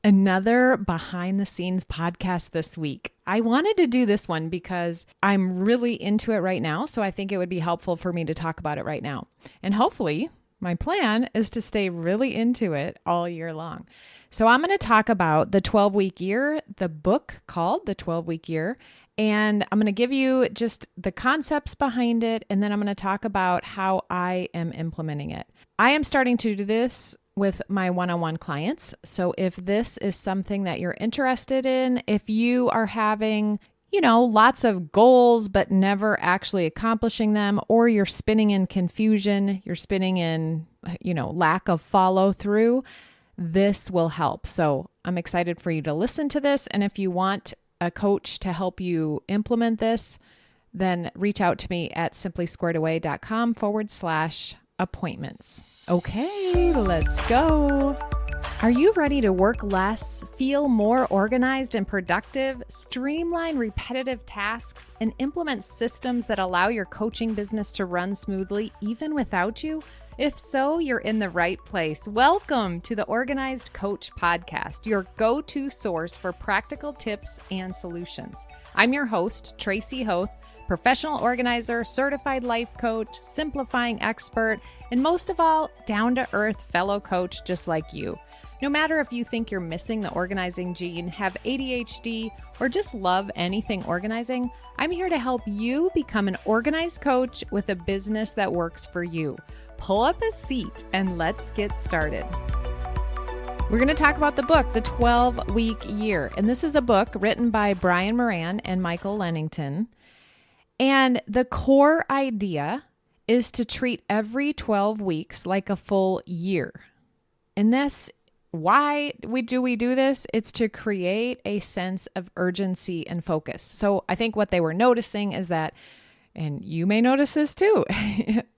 Another behind the scenes podcast this week. I wanted to do this one because I'm really into it right now. So I think it would be helpful for me to talk about it right now. And hopefully, my plan is to stay really into it all year long. So I'm going to talk about the 12-week year, the book called The 12-Week Year. And I'm going to give you just the concepts behind it. And then I'm going to talk about how I am implementing it. I am starting to do this with my one-on-one clients. So if this is something that you're interested in, if you are having, lots of goals, but never actually accomplishing them, or you're spinning in confusion, you're spinning in, lack of follow through, this will help. So I'm excited for you to listen to this. And if you want a coach to help you implement this, then reach out to me at simplysquaredaway.com/appointments. Okay, let's go. Are you ready to work less, feel more organized and productive, streamline repetitive tasks, and implement systems that allow your coaching business to run smoothly even without you? If so, you're in the right place. Welcome to the Organized Coach Podcast, your go-to source for practical tips and solutions. I'm your host, Tracy Hoth, professional organizer, certified life coach, simplifying expert, and most of all, down-to-earth fellow coach just like you. No matter if you think you're missing the organizing gene, have ADHD, or just love anything organizing, I'm here to help you become an organized coach with a business that works for you. Pull up a seat and let's get started. We're going to talk about the book, The 12-Week Year. And this is a book written by Brian Moran and Michael Lennington. And the core idea is to treat every 12 weeks like a full year. And why we do this? It's to create a sense of urgency and focus. So I think what they were noticing is that, and you may notice this too,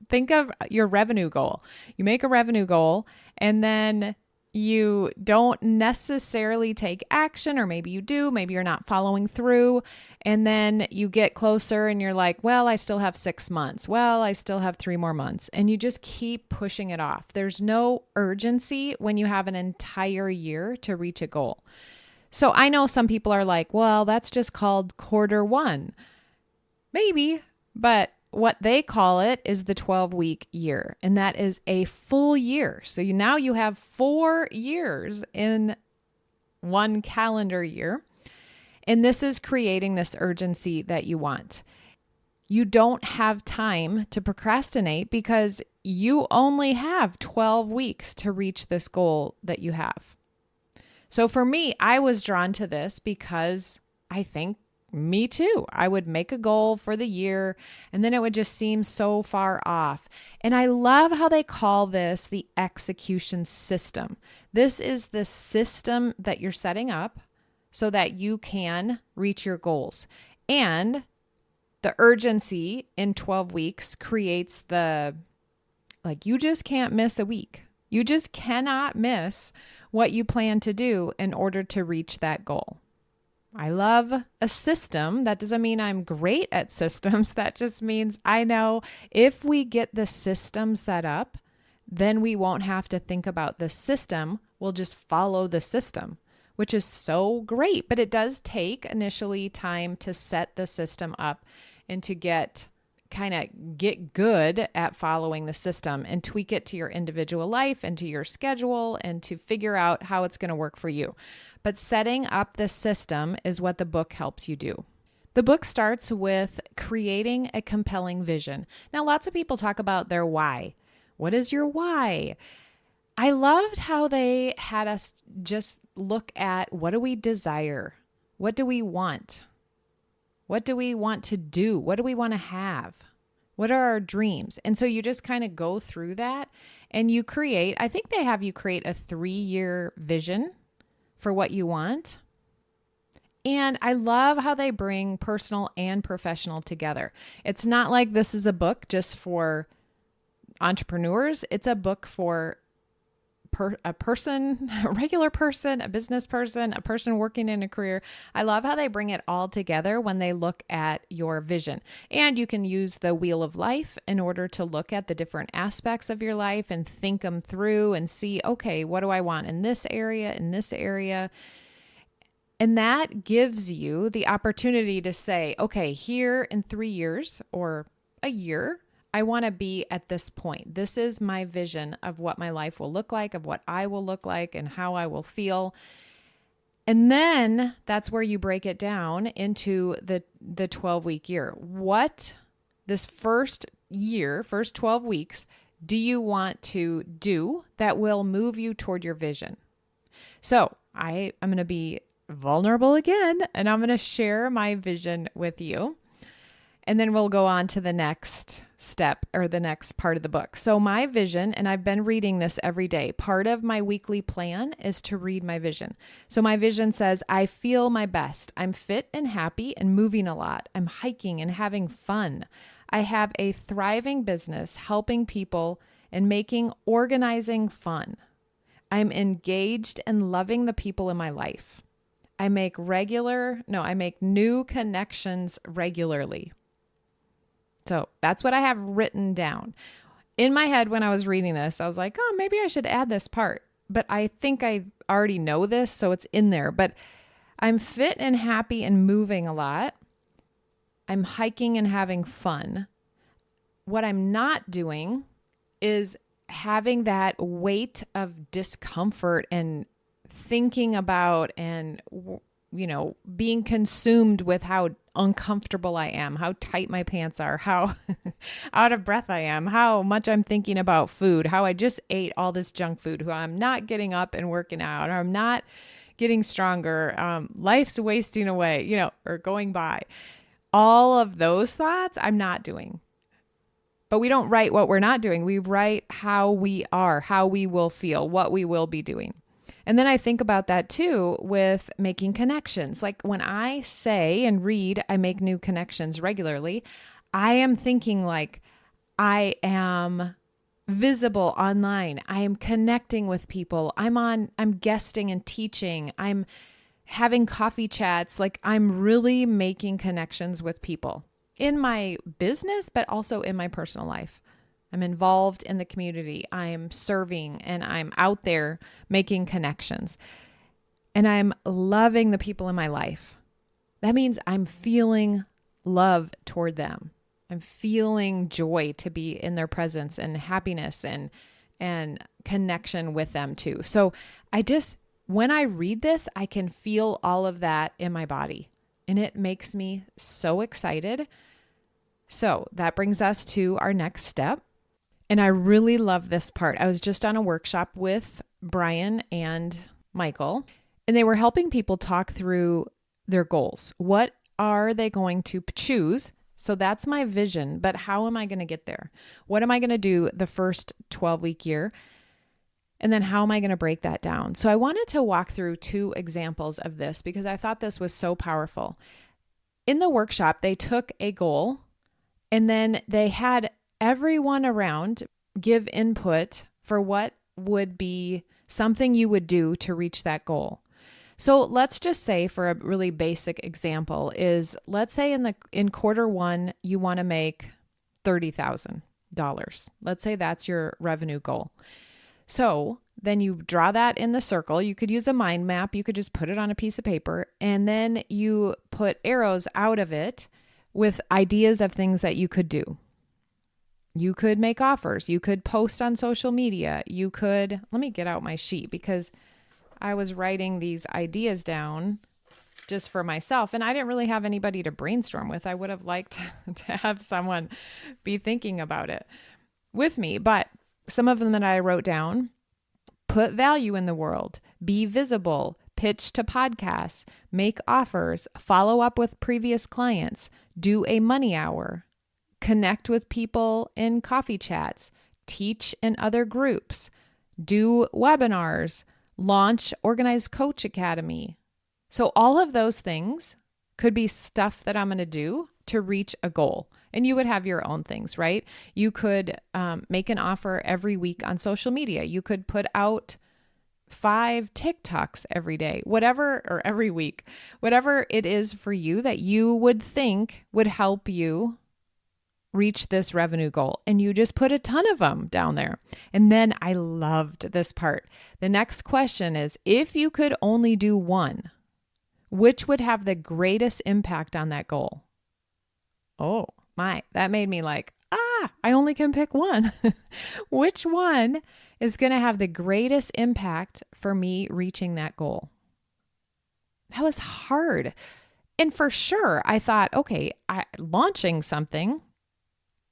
think of your revenue goal. You make a revenue goal and then you don't necessarily take action, or maybe you do, maybe you're not following through. And then you get closer and you're like, well, I still have 6 months. Well, I still have 3 more months. And you just keep pushing it off. There's no urgency when you have an entire year to reach a goal. So I know some people are like, well, that's just called quarter one. Maybe, but what they call it is the 12-week year, and that is a full year. So now you have 4 years in one calendar year, and this is creating this urgency that you want. You don't have time to procrastinate because you only have 12 weeks to reach this goal that you have. So for me, I was drawn to this because I think me too. I would make a goal for the year and then it would just seem so far off. And I love how they call this the execution system. This is the system that you're setting up so that you can reach your goals. And the urgency in 12 weeks creates you just can't miss a week. You just cannot miss what you plan to do in order to reach that goal. I love a system. That doesn't mean I'm great at systems. That just means I know if we get the system set up, then we won't have to think about the system. We'll just follow the system, which is so great. But it does take initially time to set the system up and to get good at following the system and tweak it to your individual life and to your schedule and to figure out how it's going to work for you. But setting up the system is what the book helps you do. The book starts with creating a compelling vision. Now, lots of people talk about their why. What is your why? I loved how they had us just look at, what do we desire? What do we want? What do we want to do? What do we want to have? What are our dreams? And so you just kind of go through that and you create, I think they have you create a 3-year vision for what you want. And I love how they bring personal and professional together. It's not like this is a book just for entrepreneurs. It's a book for a person, a regular person, a business person, a person working in a career. I love how they bring it all together when they look at your vision. And you can use the wheel of life in order to look at the different aspects of your life and think them through and see, okay, what do I want in this area, in this area? And that gives you the opportunity to say, okay, here in 3 years or a year, I want to be at this point. This is my vision of what my life will look like, of what I will look like, and how I will feel. And then that's where you break it down into the 12-week year. What this first year, first 12 weeks, do you want to do that will move you toward your vision? So I'm going to be vulnerable again, and I'm going to share my vision with you. And then we'll go on to the next step or the next part of the book. So my vision, and I've been reading this every day, part of my weekly plan is to read my vision. So my vision says, I feel my best. I'm fit and happy and moving a lot. I'm hiking and having fun. I have a thriving business, helping people and making organizing fun. I'm engaged and loving the people in my life. I make new connections regularly. So that's what I have written down. In my head when I was reading this, I was like, oh, maybe I should add this part. But I think I already know this, so it's in there. But I'm fit and happy and moving a lot. I'm hiking and having fun. What I'm not doing is having that weight of discomfort and thinking about and, being consumed with how uncomfortable I am, how tight my pants are, how out of breath I am, how much I'm thinking about food, how I just ate all this junk food, who I'm not getting up and working out, or I'm not getting stronger, life's wasting away, or going by. All of those thoughts I'm not doing. But we don't write what we're not doing. We write how we are, how we will feel, what we will be doing. And then I think about that too with making connections. Like when I say and read, I make new connections regularly, I am thinking like I am visible online. I am connecting with people. I'm guesting and teaching. I'm having coffee chats. Like I'm really making connections with people in my business, but also in my personal life. I'm involved in the community. I'm serving and I'm out there making connections. And I'm loving the people in my life. That means I'm feeling love toward them. I'm feeling joy to be in their presence and happiness and connection with them too. So when I read this, I can feel all of that in my body. And it makes me so excited. So that brings us to our next step. And I really love this part. I was just on a workshop with Brian and Michael, and they were helping people talk through their goals. What are they going to choose? So that's my vision, but how am I going to get there? What am I going to do the first 12-week year? And then how am I going to break that down? So I wanted to walk through 2 examples of this because I thought this was so powerful. In the workshop, they took a goal and then they had everyone around give input for what would be something you would do to reach that goal. So let's just say, for a really basic example, is let's say in quarter 1 you want to make $30,000. Let's say that's your revenue goal. So then you draw that in the circle. You could use a mind map. You could just put it on a piece of paper, and then you put arrows out of it with ideas of things that you could do. You could make offers. You could post on social media. Let me get out my sheet because I was writing these ideas down just for myself and I didn't really have anybody to brainstorm with. I would have liked to have someone be thinking about it with me, but some of them that I wrote down: put value in the world, be visible, pitch to podcasts, make offers, follow up with previous clients, do a money hour, connect with people in coffee chats, teach in other groups, do webinars, launch Organized Coach Academy. So all of those things could be stuff that I'm going to do to reach a goal. And you would have your own things, right? You could make an offer every week on social media. You could put out 5 TikToks every day, whatever, or every week, whatever it is for you that you would think would help you reach this revenue goal. And you just put a ton of them down there. And then I loved this part. The next question is, if you could only do one, which would have the greatest impact on that goal? Oh my, that made me like, I only can pick one. Which one is going to have the greatest impact for me reaching that goal? That was hard. And for sure, I thought, okay, launching something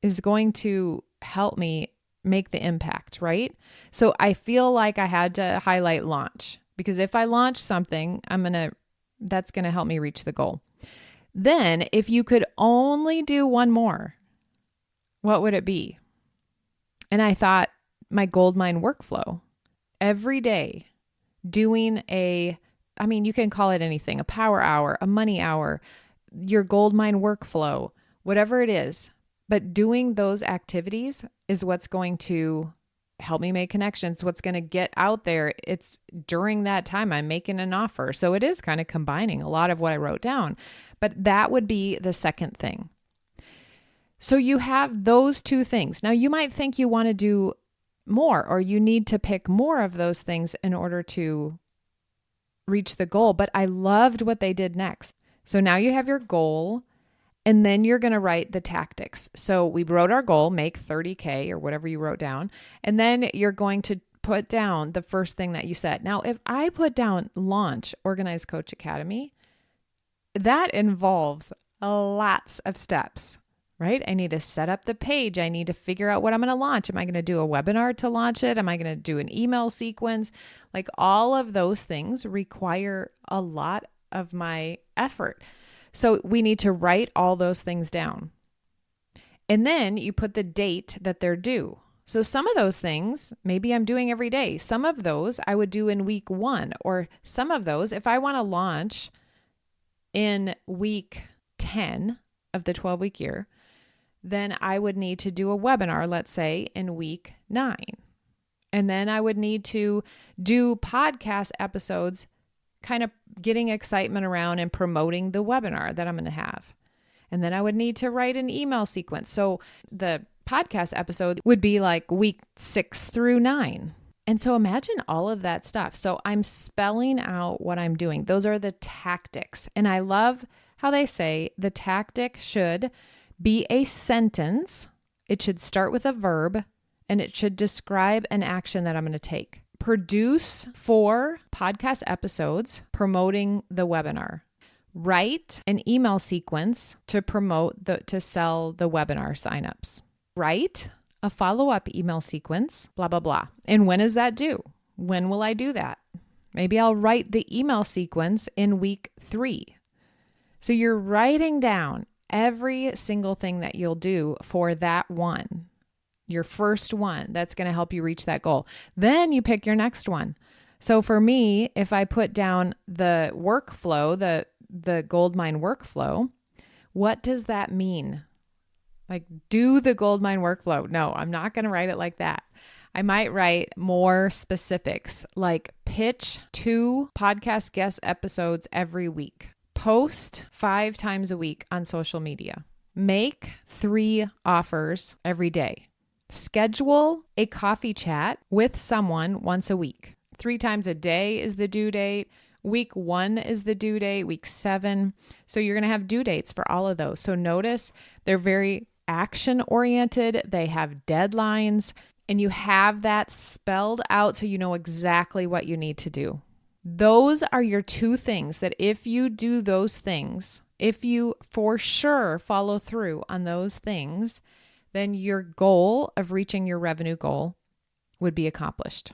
is going to help me make the impact, right? So I feel like I had to highlight launch, because if I launch something, that's going to help me reach the goal. Then if you could only do one more, what would it be? And I thought my goldmine workflow. Every day doing you can call it anything, a power hour, a money hour, your goldmine workflow, whatever it is. But doing those activities is what's going to help me make connections, what's going to get out there. It's during that time I'm making an offer. So it is kind of combining a lot of what I wrote down. But that would be the second thing. So you have those 2 things. Now you might think you want to do more, or you need to pick more of those things in order to reach the goal. But I loved what they did next. So now you have your goal. And then you're going to write the tactics. So we wrote our goal, make 30K or whatever you wrote down. And then you're going to put down the first thing that you said. Now, if I put down launch Organized Coach Academy, that involves lots of steps, right? I need to set up the page. I need to figure out what I'm going to launch. Am I going to do a webinar to launch it? Am I going to do an email sequence? Like all of those things require a lot of my effort. So we need to write all those things down. And then you put the date that they're due. So some of those things, maybe I'm doing every day. Some of those I would do in week 1, or some of those, if I want to launch in week 10 of the 12-week year, then I would need to do a webinar, let's say, in week 9. And then I would need to do podcast episodes, kind of getting excitement around and promoting the webinar that I'm going to have. And then I would need to write an email sequence. So the podcast episode would be like week 6 through 9. And so imagine all of that stuff. So I'm spelling out what I'm doing. Those are the tactics. And I love how they say the tactic should be a sentence. It should start with a verb, and it should describe an action that I'm going to take. Produce 4 podcast episodes promoting the webinar. Write an email sequence to to sell the webinar signups. Write a follow-up email sequence, blah, blah, blah. And when is that due? When will I do that? Maybe I'll write the email sequence in week 3. So you're writing down every single thing that you'll do for that one. Your first one that's going to help you reach that goal. Then you pick your next one. So for me, if I put down the workflow, the goldmine workflow, what does that mean? Like, do the goldmine workflow. No, I'm not going to write it like that. I might write more specifics, like pitch 2 podcast guest episodes every week. Post 5 times a week on social media. Make 3 offers every day. Schedule a coffee chat with someone once a week. 3 times a day is the due date. Week 1 is the due date, week 7. So you're going to have due dates for all of those. So notice they're very action oriented. They have deadlines, and you have that spelled out so you know exactly what you need to do. Those are your 2 things that if you do those things, if you for sure follow through on those things, then your goal of reaching your revenue goal would be accomplished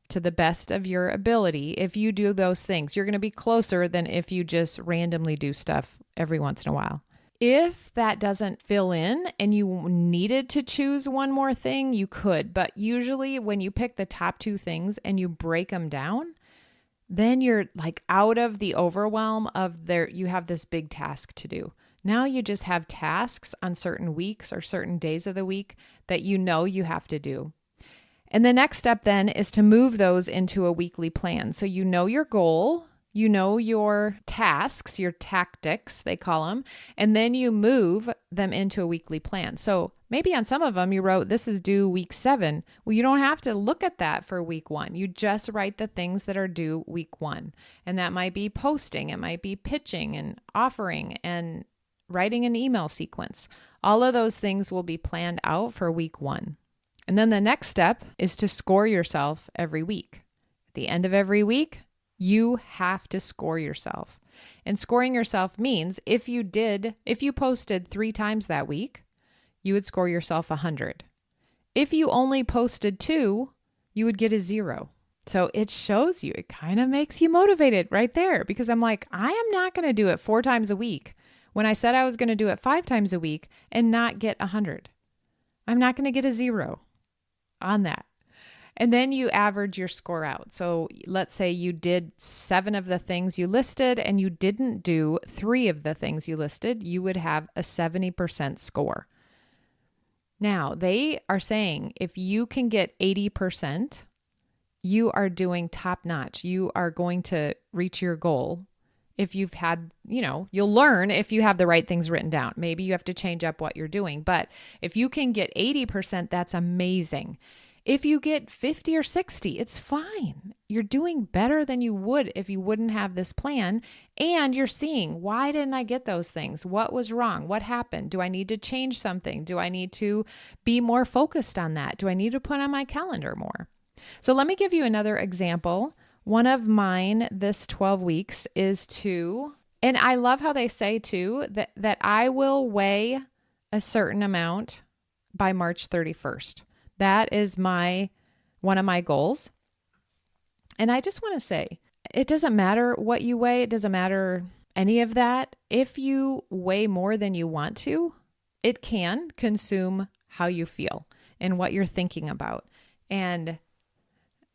to the best of your ability. If you do those things, you're going to be closer than if you just randomly do stuff every once in a while. If that doesn't fill in and you needed to choose one more thing, you could. But usually when you pick the top 2 things and you break them down, then you're like out of the overwhelm of you have this big task to do. Now you just have tasks on certain weeks or certain days of the week that you know you have to do. And the next step then is to move those into a weekly plan. So you know your goal, you know your tasks, your tactics, they call them, and then you move them into a weekly plan. So maybe on some of them you wrote, this is due week 7. Well, you don't have to look at that for week 1. You just write the things that are due week 1. And that might be posting, it might be pitching and offering and writing an email sequence. All of those things will be planned out for week 1. And then the next step is to score yourself every week. At the end of every week, you have to score yourself. And scoring yourself means if you posted 3 times that week, you would score yourself 100. If you only posted 2, you would get a 0. So it shows you, it kind of makes you motivated right there, because I'm like, I am not going to do it 4 times a week when I said I was going to do it 5 times a week and not get 100. I'm not going to get a 0 on that. And then you average your score out. So let's say you did 7 of the things you listed and you didn't do 3 of the things you listed, you would have a 70% score. Now, they are saying if you can get 80%, you are doing top notch. You are going to reach your goal. If you've had, you'll learn if you have the right things written down. Maybe you have to change up what you're doing. But if you can get 80%, that's amazing. If you get 50 or 60, it's fine. You're doing better than you would if you wouldn't have this plan. And you're seeing, why didn't I get those things? What was wrong? What happened? Do I need to change something? Do I need to be more focused on that? Do I need to put on my calendar more? So let me give you another example. One of mine this 12 weeks is and I love how they say too, that I will weigh a certain amount by March 31st. That is one of my goals. And I just want to say, it doesn't matter what you weigh. It doesn't matter any of that. If you weigh more than you want to, it can consume how you feel and what you're thinking about. And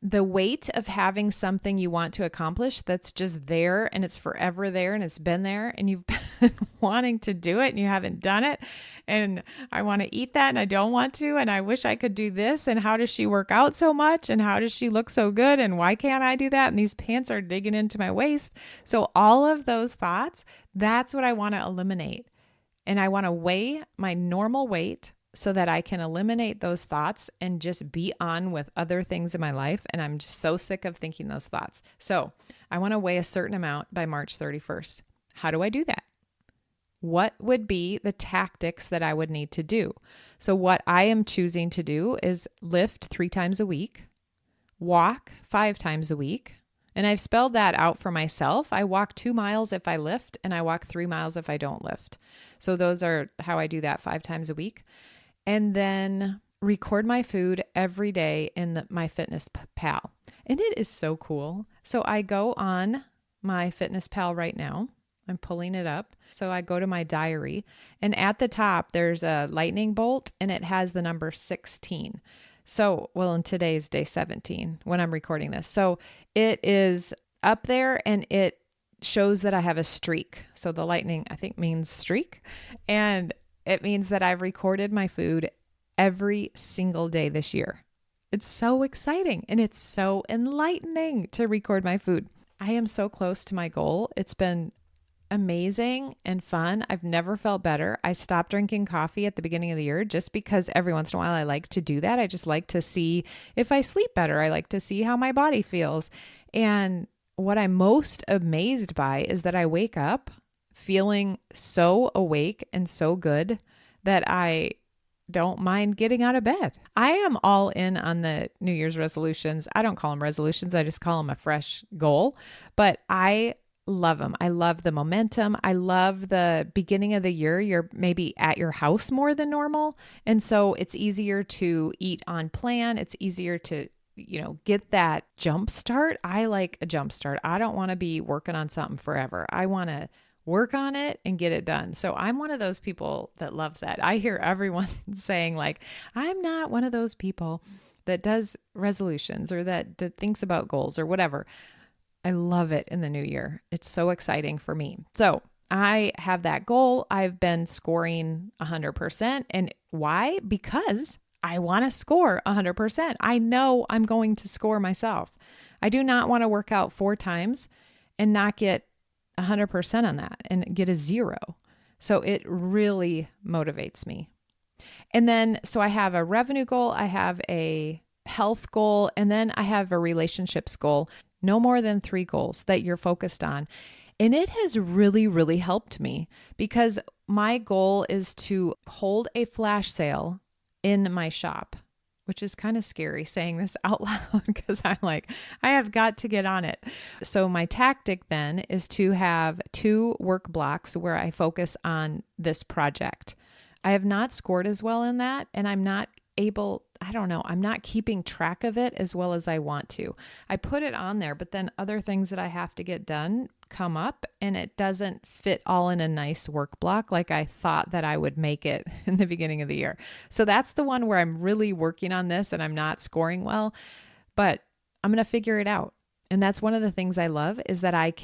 the weight of having something you want to accomplish that's just there and it's forever there and it's been there and you've been wanting to do it and you haven't done it. And I want to eat that and I don't want to. And I wish I could do this. And how does she work out so much? And how does she look so good? And why can't I do that? And these pants are digging into my waist. So all of those thoughts, that's what I want to eliminate. And I want to weigh my normal weight so that I can eliminate those thoughts and just be on with other things in my life. And I'm just so sick of thinking those thoughts. So I want to weigh a certain amount by March 31st. How do I do that? What would be the tactics that I would need to do? So what I am choosing to do is lift 3 times a week, walk 5 times a week. And I've spelled that out for myself. I walk 2 miles if I lift and I walk 3 miles if I don't lift. So those are how I do that 5 times a week. And then record my food every day in my Fitness Pal. And it is so cool. So I go on my Fitness Pal right now. I'm pulling it up. So I go to my diary and at the top, there's a lightning bolt and it has the number 16. So, and today's day 17 when I'm recording this. So it is up there and it shows that I have a streak. So the lightning, I think, means streak. And it means that I've recorded my food every single day this year. It's so exciting and it's so enlightening to record my food. I am so close to my goal. It's been amazing and fun. I've never felt better. I stopped drinking coffee at the beginning of the year just because every once in a while I like to do that. I just like to see if I sleep better. I like to see how my body feels. And what I'm most amazed by is that I wake up feeling so awake and so good that I don't mind getting out of bed. I am all in on the New Year's resolutions. I don't call them resolutions. I just call them a fresh goal, but I love them. I love the momentum. I love the beginning of the year. You're maybe at your house more than normal. And so it's easier to eat on plan. It's easier to get that jump start. I like a jump start. I don't want to be working on something forever. I want to work on it and get it done. So I'm one of those people that loves that. I hear everyone saying like, I'm not one of those people that does resolutions or that thinks about goals or whatever. I love it in the new year. It's so exciting for me. So I have that goal. I've been scoring 100%. And why? Because I want to score 100%. I know I'm going to score myself. I do not want to work out 4 times and not get 100% on that and get a 0. So it really motivates me. And then, so I have a revenue goal, I have a health goal, and then I have a relationships goal. No more than 3 goals that you're focused on. And it has really, really helped me because my goal is to hold a flash sale in my shop, which is kind of scary saying this out loud because I'm like, I have got to get on it. So my tactic then is to have 2 work blocks where I focus on this project. I have not scored as well in that, and I'm not keeping track of it as well as I want to. I put it on there, but then other things that I have to get done come up and it doesn't fit all in a nice work block like I thought that I would make it in the beginning of the year. So that's the one where I'm really working on this and I'm not scoring well, but I'm going to figure it out. And that's one of the things I love is that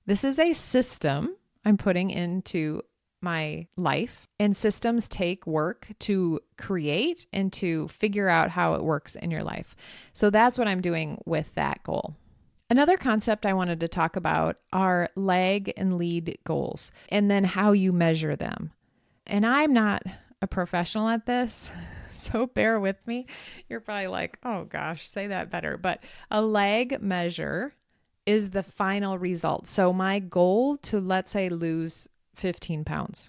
this is a system I'm putting into my life, and systems take work to create and to figure out how it works in your life. So that's what I'm doing with that goal. Another concept I wanted to talk about are lag and lead goals, and then how you measure them. And I'm not a professional at this, so bear with me. You're probably like, oh gosh, say that better. But a lag measure is the final result. So my goal to, let's say, lose 15 pounds.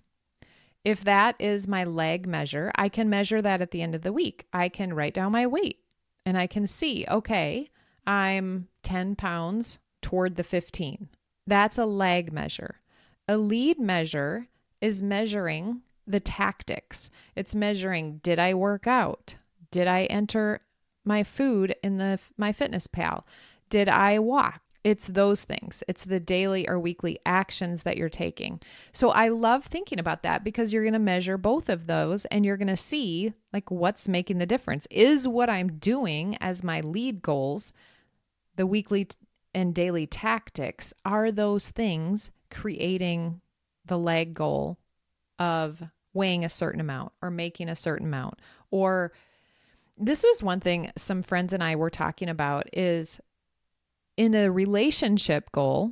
If that is my lag measure, I can measure that at the end of the week. I can write down my weight and I can see, okay, I'm 10 pounds toward the 15. That's a lag measure. A lead measure is measuring the tactics. It's measuring, did I work out? Did I enter my food in my fitness pal? Did I walk? It's those things. It's the daily or weekly actions that you're taking. So I love thinking about that because you're going to measure both of those and you're going to see like what's making the difference. Is what I'm doing as my lead goals, the weekly and daily tactics, are those things creating the lag goal of weighing a certain amount or making a certain amount? Or this was one thing some friends and I were talking about is, in a relationship goal,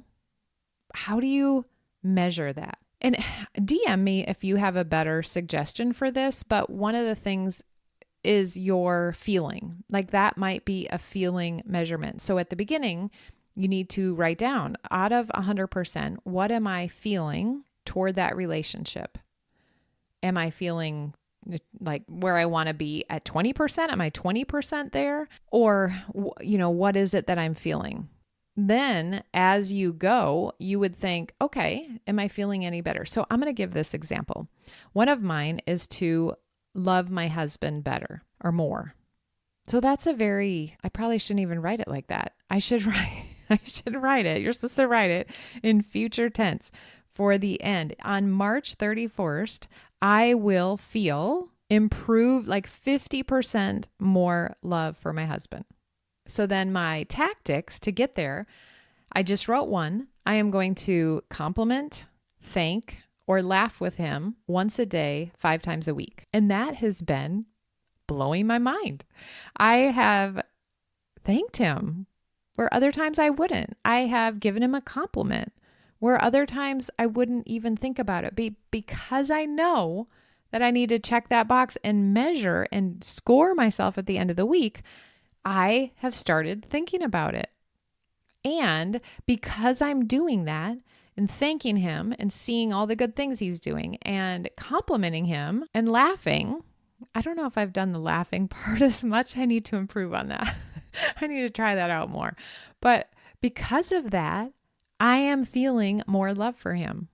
how do you measure that? And DM me if you have a better suggestion for this, but one of the things is your feeling. Like that might be a feeling measurement. So at the beginning, you need to write down, out of 100%, what am I feeling toward that relationship? Am I feeling like where I want to be at 20%? Am I 20% there? Or, what is it that I'm feeling? Then as you go, you would think, okay, am I feeling any better? So I'm going to give this example. One of mine is to love my husband better or more. So that's I probably shouldn't even write it like that. I should write it. You're supposed to write it in future tense for the end. On March 31st, I will feel improved, like 50% more love for my husband. So then my tactics to get there, I just wrote one. I am going to compliment, thank, or laugh with him once a day, 5 times a week. And that has been blowing my mind. I have thanked him where other times I wouldn't. I have given him a compliment where other times I wouldn't even think about it because I know that I need to check that box and measure and score myself at the end of the week. I have started thinking about it. And because I'm doing that and thanking him and seeing all the good things he's doing and complimenting him and laughing, I don't know if I've done the laughing part as much. I need to improve on that. I need to try that out more. But because of that, I am feeling more love for him.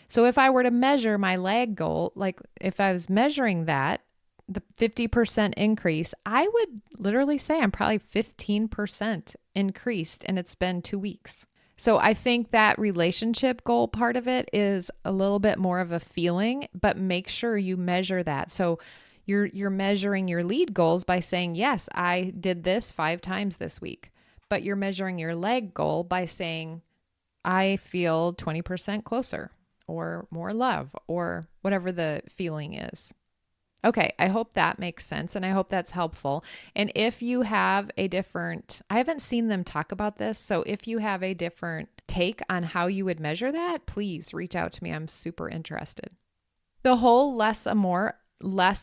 So if I were to measure my lag goal, like if I was measuring that, the 50% increase, I would literally say I'm probably 15% increased and it's been 2 weeks. So I think that relationship goal part of it is a little bit more of a feeling, but make sure you measure that. So you're measuring your lead goals by saying, yes, I did this 5 times this week, but you're measuring your lag goal by saying, I feel 20% closer or more love or whatever the feeling is. Okay, I hope that makes sense and I hope that's helpful. And if you have a different, I haven't seen them talk about this, so if you have a different take on how you would measure that, please reach out to me. I'm super interested. The whole less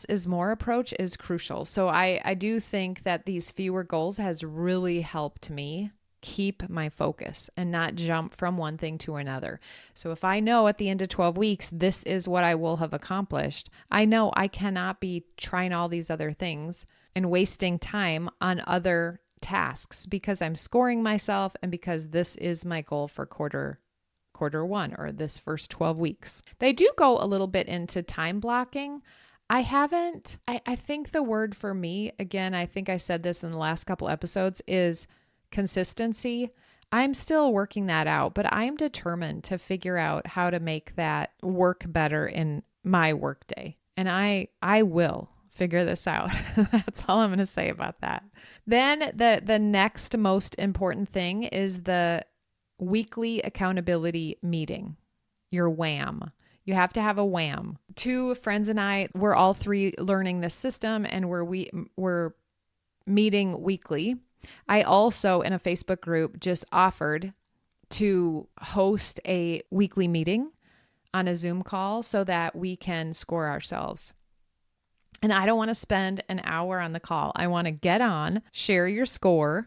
is more approach is crucial. So I do think that these fewer goals has really helped me keep my focus and not jump from one thing to another. So if I know at the end of 12 weeks, this is what I will have accomplished, I know I cannot be trying all these other things and wasting time on other tasks because I'm scoring myself and because this is my goal for quarter one or this first 12 weeks. They do go a little bit into time blocking. I think the word for me, again, I think I said this in the last couple episodes, is consistency. I'm still working that out, but I'm determined to figure out how to make that work better in my workday. And I will figure this out. That's all I'm going to say about that. Then the next most important thing is the weekly accountability meeting, your WHAM. You have to have a WHAM. Two friends and I, we're all three learning this system and we're meeting weekly. I also, in a Facebook group, just offered to host a weekly meeting on a Zoom call so that we can score ourselves. And I don't want to spend an hour on the call. I want to get on, share your score,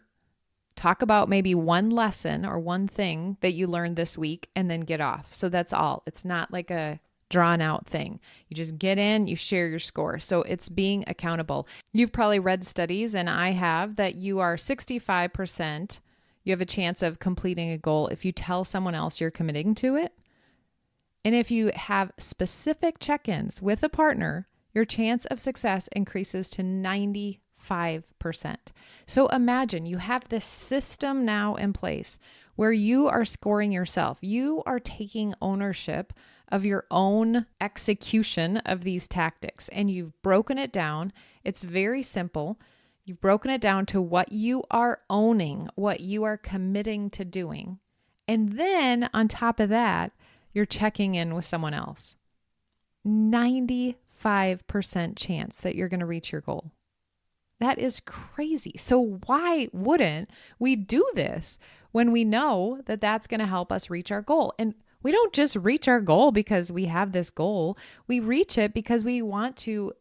talk about maybe one lesson or one thing that you learned this week, and then get off. So that's all. It's not like a drawn out thing. You just get in, you share your score. So it's being accountable. You've probably read studies, and I have, that you are 65%, you have a chance of completing a goal if you tell someone else you're committing to it. And if you have specific check-ins with a partner, your chance of success increases to 95%. So imagine you have this system now in place where you are scoring yourself. You are taking ownership of your own execution of these tactics, and you've broken it down. It's very simple. You've broken it down to what you are owning, what you are committing to doing. And then on top of that, you're checking in with someone else. 95% chance that you're going to reach your goal. That is crazy. So why wouldn't we do this when we know that that's going to help us reach our goal? And we don't just reach our goal because we have this goal. We reach it because we want to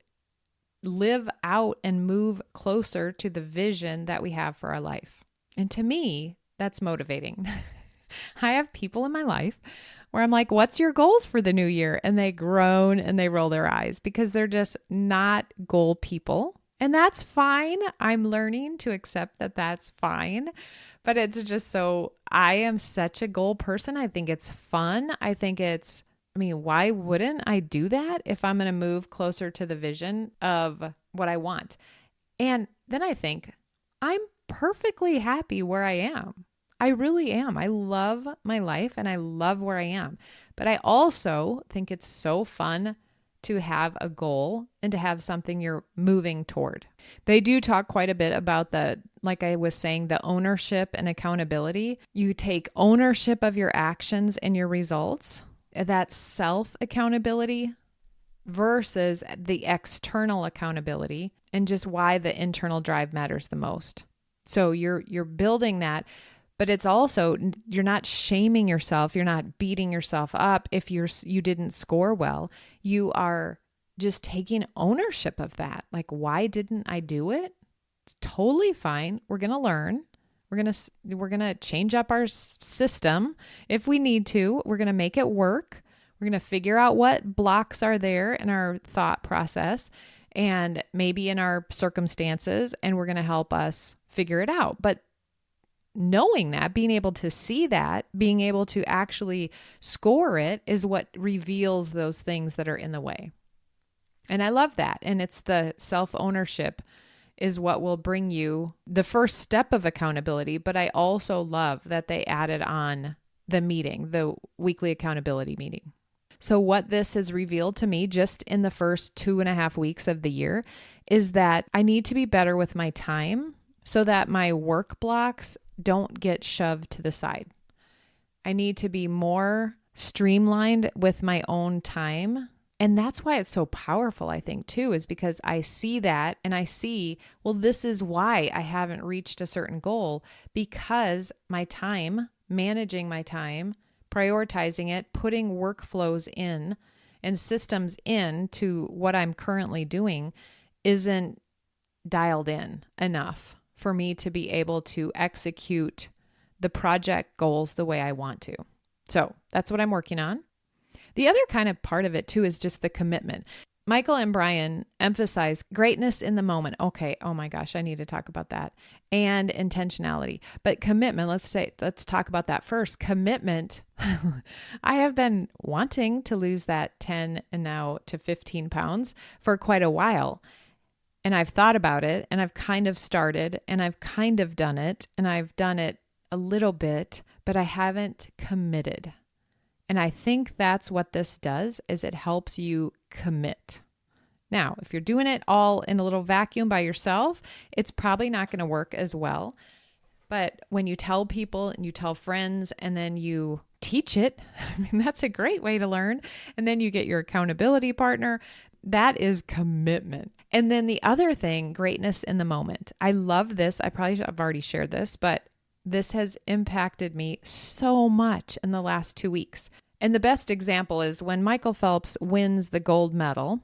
live out and move closer to the vision that we have for our life. And to me, that's motivating. I have people in my life where I'm like, what's your goals for the new year? And they groan and they roll their eyes because they're just not goal people. And that's fine. I'm learning to accept that that's fine. But it's just so, I am such a goal person. I think it's fun. Why wouldn't I do that if I'm going to move closer to the vision of what I want? And then I think, I'm perfectly happy where I am. I really am. I love my life and I love where I am. But I also think it's so fun to have a goal and to have something you're moving toward. They do talk quite a bit about like I was saying, the ownership and accountability. You take ownership of your actions and your results. That's self-accountability versus the external accountability, and just why the internal drive matters the most. So you're building that. But it's also, you're not shaming yourself. You're not beating yourself up if you didn't score well. You are just taking ownership of that. Like, why didn't I do it? It's totally fine. We're going to learn. We're going to change up our system if we need to. We're going to make it work. We're going to figure out what blocks are there in our thought process and maybe in our circumstances, and we're going to help us figure it out. But knowing that, being able to see that, being able to actually score it is what reveals those things that are in the way. And I love that. And it's the self-ownership is what will bring you the first step of accountability. But I also love that they added on the meeting, the weekly accountability meeting. So what this has revealed to me just in the first 2.5 weeks of the year is that I need to be better with my time so that my work blocks don't get shoved to the side. I need to be more streamlined with my own time And that's why it's so powerful, I think, too, is because I see that and I see, well, this is why I haven't reached a certain goal, because my time, managing my time, prioritizing it, putting workflows in and systems in to what I'm currently doing isn't dialed in enough for me to be able to execute the project goals the way I want to. So that's what I'm working on. The other kind of part of it too is just the commitment. Michael and Brian emphasize greatness in the moment. Okay. Oh my gosh, I need to talk about that. And intentionality. But commitment, let's talk about that first. Commitment. I have been wanting to lose that 10 and now to 15 pounds for quite a while. And I've thought about it, and I've kind of started, and I've kind of done it, and I've done it a little bit, but I haven't committed. And I think that's what this does, is it helps you commit. Now, if you're doing it all in a little vacuum by yourself, it's probably not going to work as well. But when you tell people and you tell friends and then you teach it, I mean, that's a great way to learn. And then you get your accountability partner. That is commitment. And then the other thing, greatness in the moment. I love this. I probably have already shared this, but this has impacted me so much in the last 2 weeks. And the best example is when Michael Phelps wins the gold medal.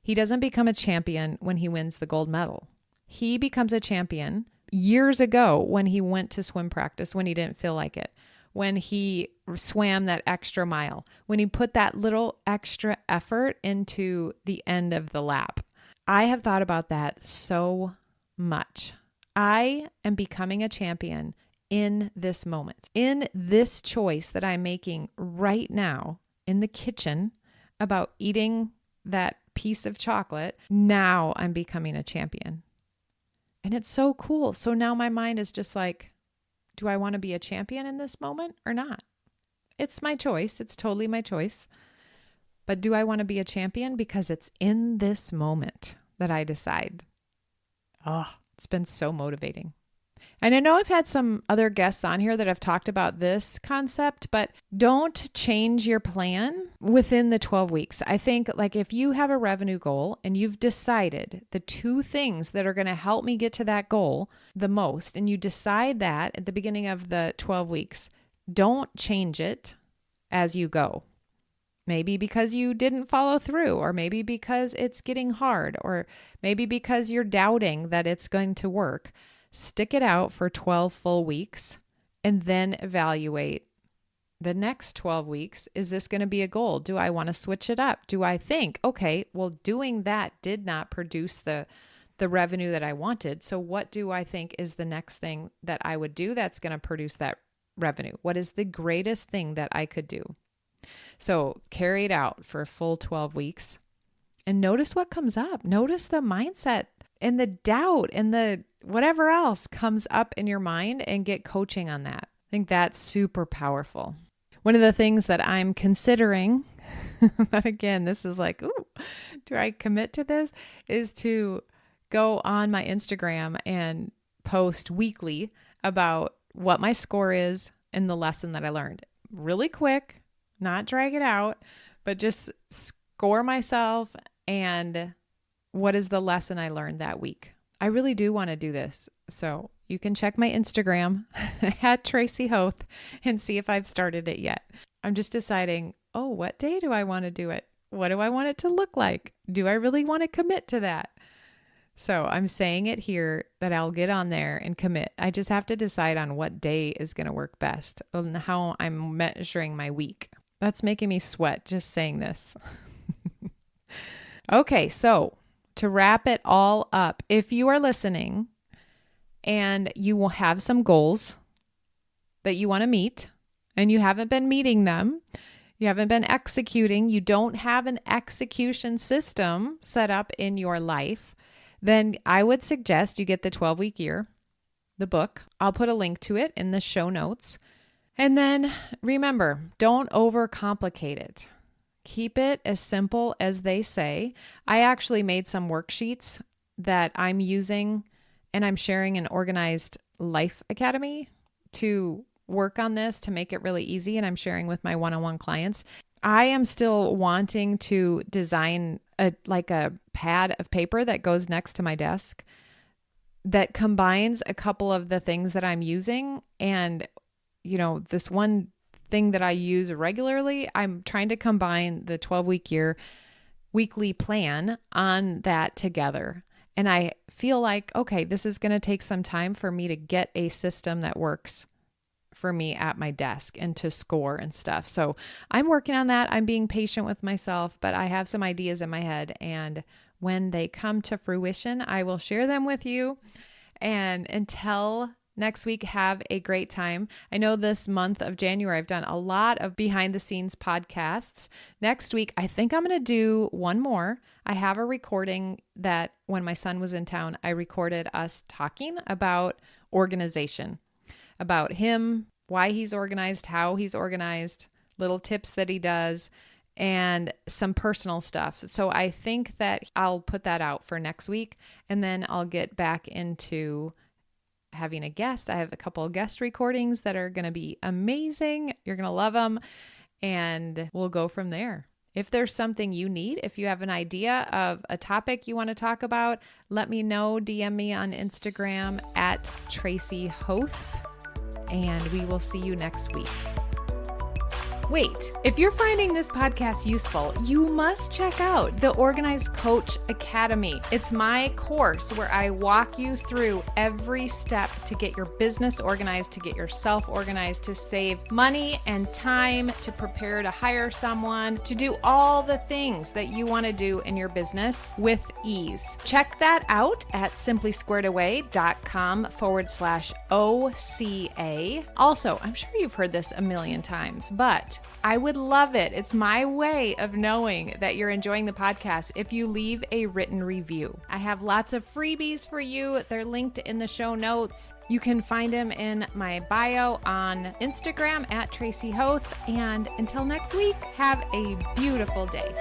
He doesn't become a champion when he wins the gold medal. He becomes a champion years ago when he went to swim practice when he didn't feel like it, when he swam that extra mile, when he put that little extra effort into the end of the lap. I have thought about that so much. I am becoming a champion in this moment, in this choice that I'm making right now in the kitchen about eating that piece of chocolate. Now I'm becoming a champion. And it's so cool. So now my mind is just like, do I want to be a champion in this moment or not? It's my choice. It's totally my choice. But do I want to be a champion? Because it's in this moment that I decide. Oh, it's been so motivating. And I know I've had some other guests on here that have talked about this concept, but don't change your plan within the 12 weeks. I think like if you have a revenue goal and you've decided the 2 things that are going to help me get to that goal the most, and you decide that at the beginning of the 12 weeks, don't change it as you go. Maybe because you didn't follow through, or maybe because it's getting hard, or maybe because you're doubting that it's going to work. Stick it out for 12 full weeks and then evaluate the next 12 weeks. Is this going to be a goal? Do I want to switch it up? Do I think, okay, well, doing that did not produce the revenue that I wanted. So what do I think is the next thing that I would do that's going to produce that revenue? What is the greatest thing that I could do? So carry it out for a full 12 weeks and notice what comes up. Notice the mindset and the doubt and the whatever else comes up in your mind, and get coaching on that. I think that's super powerful. One of the things that I'm considering, but again, this is like, ooh, do I commit to this? Is to go on my Instagram and post weekly about what my score is and the lesson that I learned. Really quick, not drag it out, but just score myself and what is the lesson I learned that week. I really do want to do this. So you can check my Instagram at Tracy Hoth and see if I've started it yet. I'm just deciding, what day do I want to do it? What do I want it to look like? Do I really want to commit to that? So I'm saying it here that I'll get on there and commit. I just have to decide on what day is going to work best and how I'm measuring my week. That's making me sweat just saying this. Okay, so to wrap it all up, if you are listening and you will have some goals that you want to meet and you haven't been meeting them, you haven't been executing, you don't have an execution system set up in your life, then I would suggest you get the 12-week year, the book. I'll put a link to it in the show notes. And then remember, don't overcomplicate it. Keep it as simple as they say. I actually made some worksheets that I'm using, and I'm sharing in Organized Life Academy to work on this to make it really easy. And I'm sharing with my one-on-one clients. I am still wanting to design a pad of paper that goes next to my desk that combines a couple of the things that I'm using. And, this one thing that I use regularly, I'm trying to combine the 12-week year weekly plan on that together. And I feel like, okay, this is going to take some time for me to get a system that works for me at my desk and to score and stuff. So I'm working on that. I'm being patient with myself, but I have some ideas in my head. And when they come to fruition, I will share them with you. And until next week, have a great time. I know this month of January, I've done a lot of behind the scenes podcasts. Next week, I think I'm going to do one more. I have a recording that when my son was in town, I recorded us talking about organization, about him, why he's organized, how he's organized, little tips that he does, and some personal stuff. So I think that I'll put that out for next week, and then I'll get back into having a guest. I have a couple of guest recordings that are going to be amazing. You're going to love them, and we'll go from there. If there's something you need, if you have an idea of a topic you want to talk about, let me know. DM me on Instagram at Tracy Hoth, and we will see you next week. Wait, if you're finding this podcast useful, you must check out the Organized Coach Academy. It's my course where I walk you through every step to get your business organized, to get yourself organized, to save money and time, to prepare to hire someone, to do all the things that you want to do in your business with ease. Check that out at simplysquaredaway.com/OCA. Also, I'm sure you've heard this a million times, but I would love it. It's my way of knowing that you're enjoying the podcast if you leave a written review. I have lots of freebies for you. They're linked in the show notes. You can find them in my bio on Instagram at Tracy Hoth. And until next week, have a beautiful day.